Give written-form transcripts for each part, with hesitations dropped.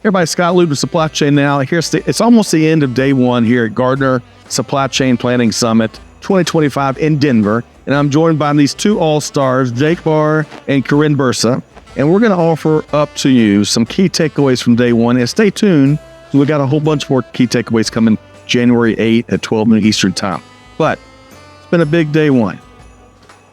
Everybody, Scott Luton, Supply Chain Now. It's almost the end of day one here at Gartner Supply Chain Planning Summit 2025 in Denver. And I'm joined by these two all-stars, Jake Barr and Karin Bursa. And we're going to offer up to you some key takeaways from day one. And stay tuned. We got a whole bunch more key takeaways coming January 8th at 12 noon Eastern Time. But it's been a big day one.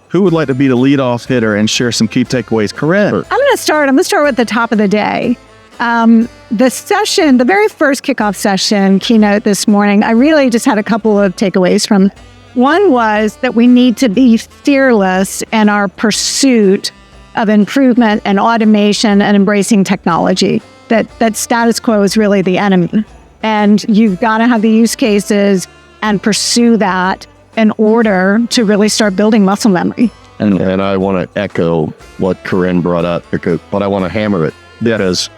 Who would like to be the leadoff hitter and share some key takeaways? Karin. I'm going to start with the top of the day. The session, the very first kickoff session keynote this morning, I really just had a couple of takeaways from. One was that we need to be fearless in our pursuit of improvement and automation and embracing technology. That status quo is really the enemy. And you've got to have the use cases and pursue that in order to really start building muscle memory. And I want to echo what Karin brought up, but I want to hammer it because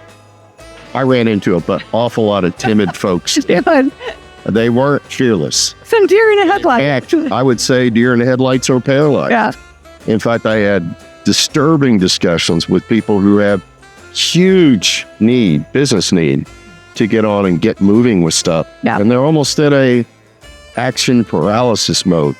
I ran into an awful lot of timid folks. They weren't fearless. Some deer in the headlights. I would say deer in the headlights or paralyzed. Yeah. In fact, I had disturbing discussions with people who have huge business need to get on and get moving with stuff. Yeah. And they're almost in a action paralysis mode.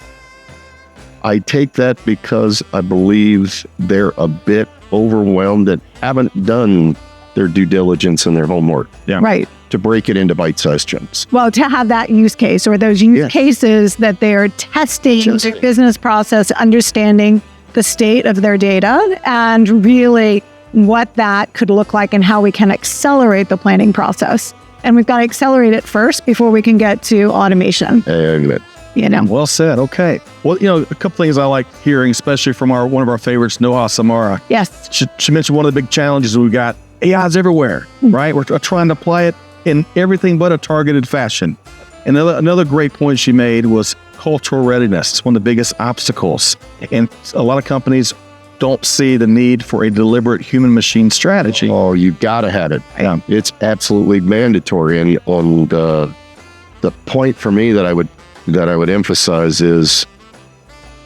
I take that because I believe they're a bit overwhelmed and haven't done their due diligence and their homework. Yeah. Right. To break it into bite-sized chunks. Well, to have that use case or those use cases that they're testing their business process, understanding the state of their data and really what that could look like and how we can accelerate the planning process. And we've got to accelerate it first before we can get to automation. Well said. Okay. Well, a couple things I like hearing, especially from one of our favorites, Noha Samara. Yes. She mentioned one of the big challenges we've got. AI's everywhere, right? We're trying to apply it in everything but a targeted fashion. And another great point she made was cultural readiness. It's one of the biggest obstacles. And a lot of companies don't see the need for a deliberate human-machine strategy. Oh, you gotta have it. Yeah. It's absolutely mandatory. And on the point for me that I would emphasize is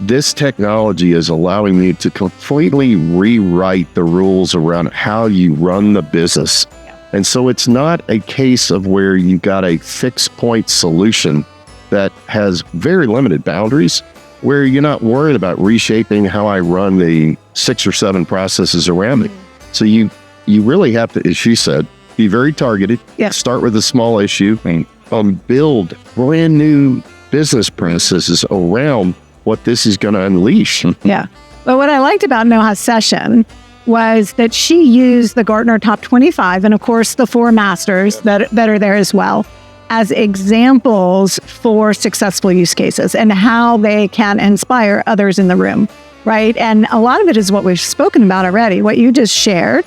this technology is allowing me to completely rewrite the rules around how you run the business. Yeah. And so it's not a case of where you got a fixed point solution that has very limited boundaries, where you're not worried about reshaping how I run the 6 or 7 processes around me. So you really have to, as she said, be very targeted. Yeah. Start with a small issue and build brand new business processes around what this is going to unleash. Yeah. But what I liked about Noha's session was that she used the Gartner Top 25 and, of course, the 4 masters that are there as well as examples for successful use cases and how they can inspire others in the room, right? And a lot of it is what we've spoken about already, what you just shared,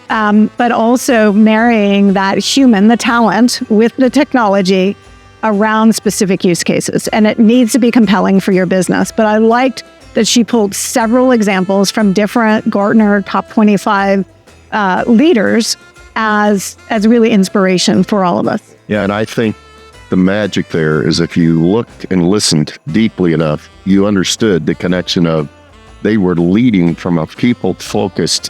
but also marrying that human, the talent, with the technology around specific use cases. And it needs to be compelling for your business. But I liked that she pulled several examples from different Gartner Top 25 leaders as really inspiration for all of us. Yeah, and I think the magic there is if you looked and listened deeply enough, you understood the connection of they were leading from a people-focused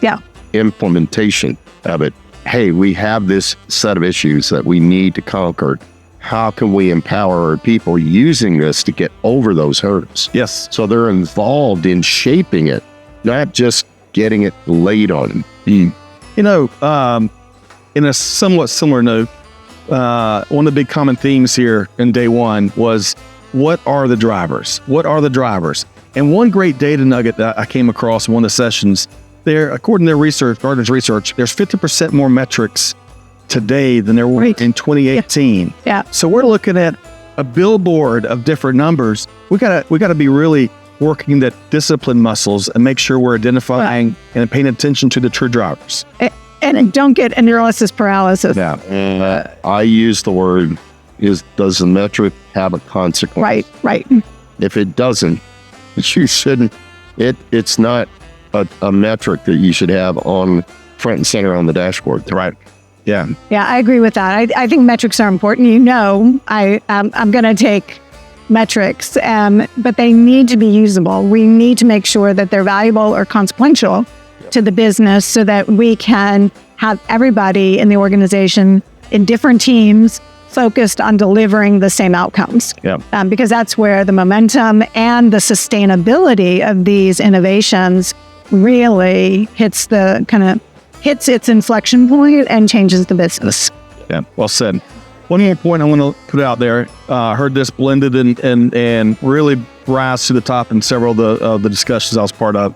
implementation of it. Hey, we have this set of issues that we need to conquer. How can we empower our people using this to get over those hurdles? Yes. So they're involved in shaping it, not just getting it laid on them. In a somewhat similar note, one of the big common themes here in day one was, what are the drivers? What are the drivers? And one great data nugget that I came across in one of the sessions, according to their research, Gartner's research, there's 50% more metrics today than there were in 2018. Yeah. So we're looking at a billboard of different numbers. We gotta be really working that discipline muscles and make sure we're identifying and paying attention to the true drivers. And don't get analysis paralysis. Yeah. I use the word does the metric have a consequence? Right. If it doesn't, you shouldn't. It's not a metric that you should have on front and center on the dashboard. Right. Yeah. Yeah, I agree with that. I think metrics are important. I'm going to take metrics, but they need to be usable. We need to make sure that they're valuable or consequential to the business so that we can have everybody in the organization in different teams focused on delivering the same outcomes. Yeah. Because that's where the momentum and the sustainability of these innovations really hits its inflection point and changes the business. Yeah, well said. One more point I want to put out there. I heard this blended and really rise to the top in several of the discussions I was part of,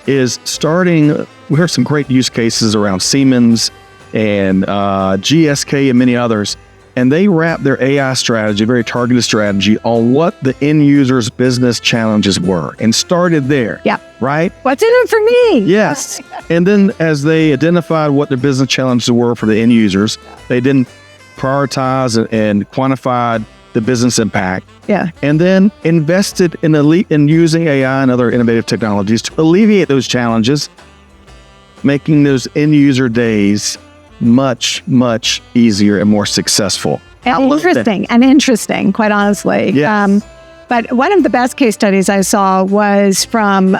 is starting, we heard some great use cases around Siemens and GSK and many others, and they wrap their AI strategy, very targeted strategy, on what the end user's business challenges were and started there. Yeah. Right? What's in it for me? Yes. And then as they identified what their business challenges were for the end users, they then prioritized and quantified the business impact. Yeah. And then invested in using AI and other innovative technologies to alleviate those challenges, making those end user days much, much easier and more successful. And interesting, quite honestly. Yes. But one of the best case studies I saw was from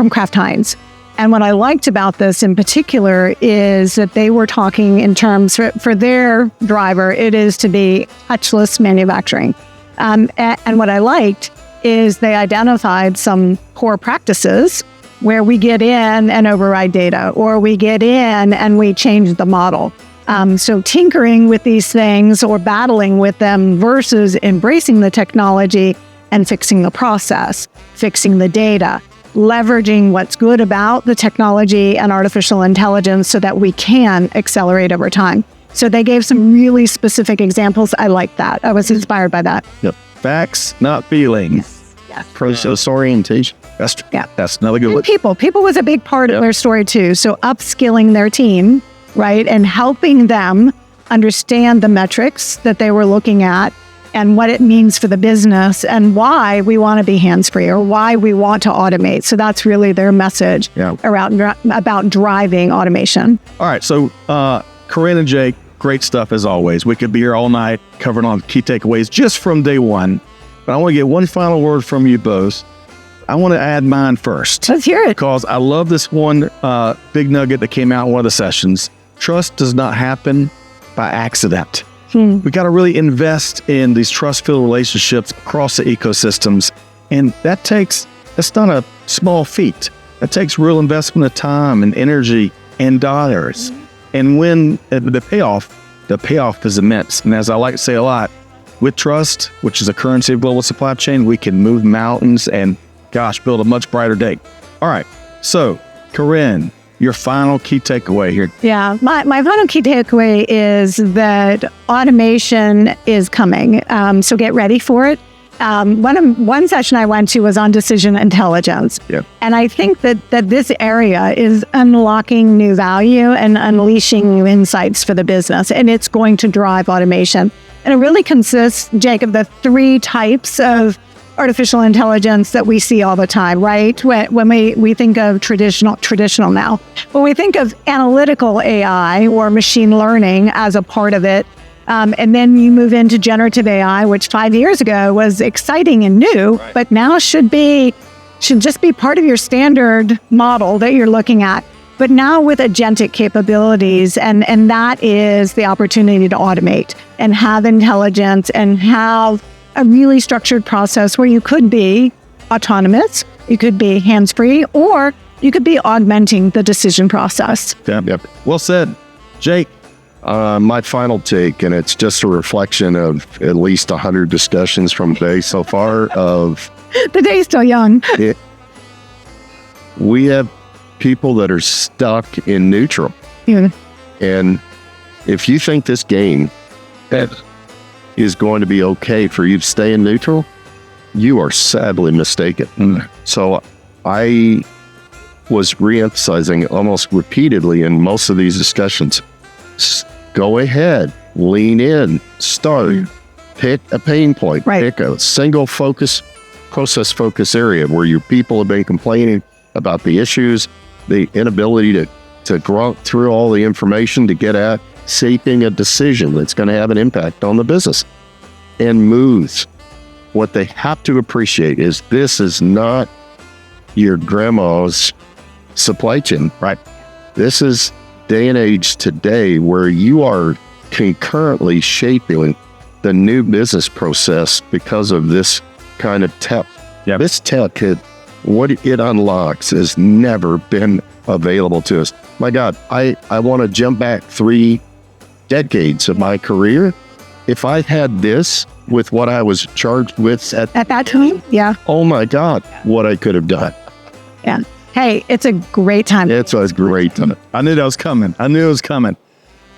Kraft Heinz. And what I liked about this in particular is that they were talking in terms for their driver, it is to be touchless manufacturing. And what I liked is they identified some core practices where we get in and override data, or we get in and we change the model. So tinkering with these things or battling with them versus embracing the technology and fixing the process, fixing the data, leveraging what's good about the technology and artificial intelligence so that we can accelerate over time. So they gave some really specific examples. I like that. I was inspired by that. Yep. Facts, not feelings. Yes. Process orientation. That's another good one. People was a big part of their story too. So upskilling their team, right? And helping them understand the metrics that they were looking at and what it means for the business and why we want to be hands-free or why we want to automate. So that's really their message about driving automation. All right. So Karin and Jake, great stuff as always. We could be here all night covering all the key takeaways just from day one. But I want to get one final word from you both. I want to add mine first. Let's hear it. Because I love this one big nugget that came out in one of the sessions. Trust does not happen by accident. We got to really invest in these trust-filled relationships across the ecosystems. And that's not a small feat. That takes real investment of time and energy and dollars. And when the payoff is immense. And as I like to say a lot, with trust, which is a currency of global supply chain, we can move mountains and, build a much brighter day. All right. So, Karin, your final key takeaway here. Yeah, my final key takeaway is that automation is coming. So get ready for it. One session I went to was on decision intelligence. Yep. And I think that this area is unlocking new value and unleashing new insights for the business. And it's going to drive automation. And it really consists, Jake, of the 3 types of artificial intelligence that we see all the time, right? When we think of traditional now, when we think of analytical AI or machine learning as a part of it, and then you move into generative AI, which 5 years ago was exciting and new, right, but now should just be part of your standard model that you're looking at. But now with agentic capabilities, and that is the opportunity to automate and have intelligence and have a really structured process where you could be autonomous, you could be hands-free, or you could be augmenting the decision process. Yep. Well said. Jake? My final take, and it's just a reflection of at least 100 discussions from today so far of... The day's still young. We have people that are stuck in neutral. Yeah. And if you think this game is going to be okay for you to stay in neutral, you are sadly mistaken. So I was re-emphasizing almost repeatedly in most of these discussions, go ahead, lean in, start, pick a pain point, pick a single process focus area where your people have been complaining about the issues, the inability to grunt through all the information to get at shaping a decision that's going to have an impact on the business and moves. What they have to appreciate is this is not your grandma's supply chain, right? This is day and age today where you are concurrently shaping the new business process because of this kind of tech. Yep. This tech, what it unlocks has never been available to us. My God, I want to jump back 3 decades of my career. If I had this with what I was charged with at that time, yeah. Oh my God, what I could have done. Yeah. Hey, it's a great time. It's a great time. I knew that was coming. I knew it was coming.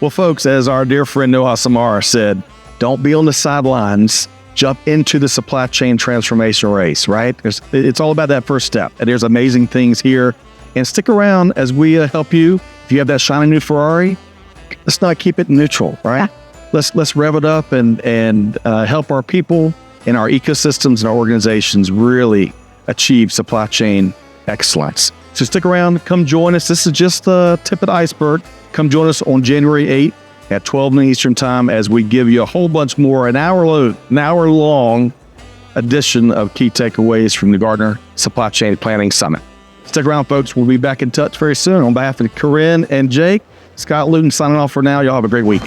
Well, folks, as our dear friend Noah Samara said, don't be on the sidelines. Jump into the supply chain transformation race, right? It's all about that first step. And there's amazing things here. And stick around as we help you. If you have that shiny new Ferrari, let's not keep it neutral, right? Yeah. Let's rev it up and help our people and our ecosystems and our organizations really achieve supply chain excellence. So stick around, come join us. This is just the tip of the iceberg. Come join us on January 8th at 12 noon Eastern time as we give you a whole bunch more, an hour long edition of key takeaways from the Gartner Supply Chain Planning Summit. Stick around, folks. We'll be back in touch very soon. On behalf of Karin and Jake, Scott Luton signing off for now. Y'all have a great week.